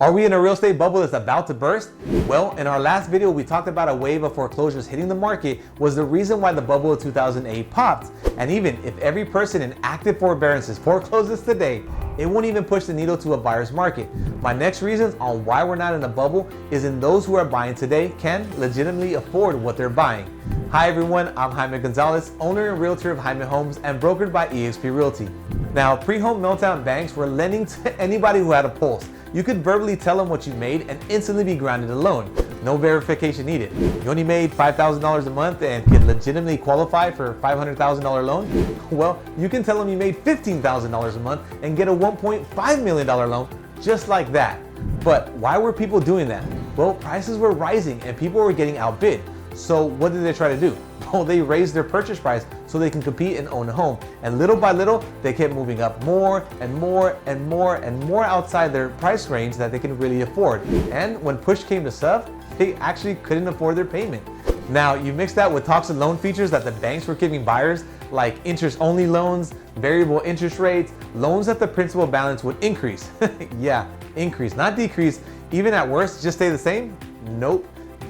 Are we in a real estate bubble that's about to burst? Well, in our last video, we talked about a wave of foreclosures hitting the market was the reason why the bubble of 2008 popped. And even if every person in active forbearances forecloses today, it won't even push the needle to a buyer's market. My next reasons on why we're not in a bubble is in those who are buying today can legitimately afford what they're buying. Hi everyone, I'm Jaime Gonzalez, owner and realtor of Jaime Homes and brokered by eXp Realty. Now, pre-home meltdown banks were lending to anybody who had a pulse. You could verbally tell them what you made and instantly be granted a loan. No verification needed. You only made $5,000 a month and can legitimately qualify for a $500,000 loan? Well, you can tell them you made $15,000 a month and get a $1.5 million loan just like that. But why were people doing that? Well, prices were rising and people were getting outbid. So what did they try to do? Well, they raised their purchase price so they can compete and own a home. And little by little, they kept moving up more and more and more and more outside their price range that they can really afford. And when push came to shove, they actually couldn't afford their payment. Now, you mix that with toxic loan features that the banks were giving buyers, like interest-only loans, variable interest rates, loans that the principal balance would increase. Yeah, increase, not decrease. Even at worst, just stay the same? Nope.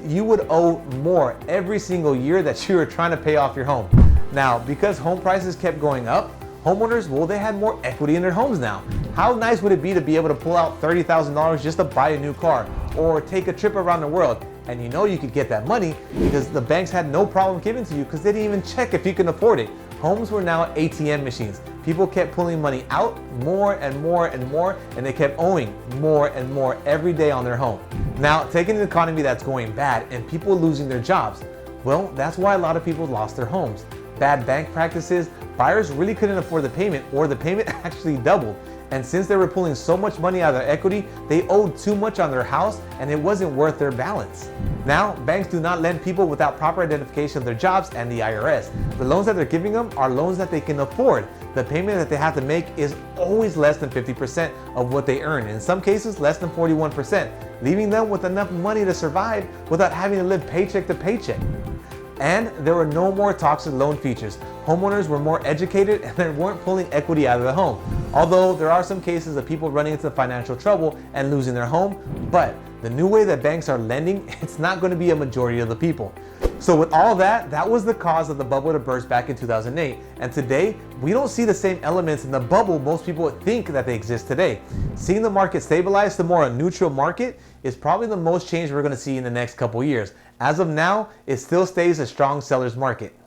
You would owe more every single year that you were trying to pay off your home. Now, because home prices kept going up, homeowners, well, they had more equity in their homes now. How nice would it be to be able to pull out $30,000 just to buy a new car or take a trip around the world? And you know you could get that money because the banks had no problem giving to you because they didn't even check if you can afford it. Homes were now ATM machines. People kept pulling money out more and more and more, and they kept owing more and more every day on their home. Now, taking an economy that's going bad and people losing their jobs, well, that's why a lot of people lost their homes. Bad bank practices, buyers really couldn't afford the payment, or the payment actually doubled. And since they were pulling so much money out of their equity, they owed too much on their house and it wasn't worth their balance. Now, banks do not lend people without proper identification of their jobs and the IRS. The loans that they're giving them are loans that they can afford. The payment that they have to make is always less than 50% of what they earn. In some cases, less than 41%, leaving them with enough money to survive without having to live paycheck to paycheck. And there were no more toxic loan features. Homeowners were more educated and they weren't pulling equity out of the home. Although there are some cases of people running into financial trouble and losing their home, but the new way that banks are lending, it's not going to be a majority of the people. So with all that was the cause of the bubble to burst back in 2008. And today, we don't see the same elements in the bubble most people think that they exist today. Seeing the market stabilize to more a neutral market is probably the most change we're going to see in the next couple years. As of now, it still stays a strong seller's market.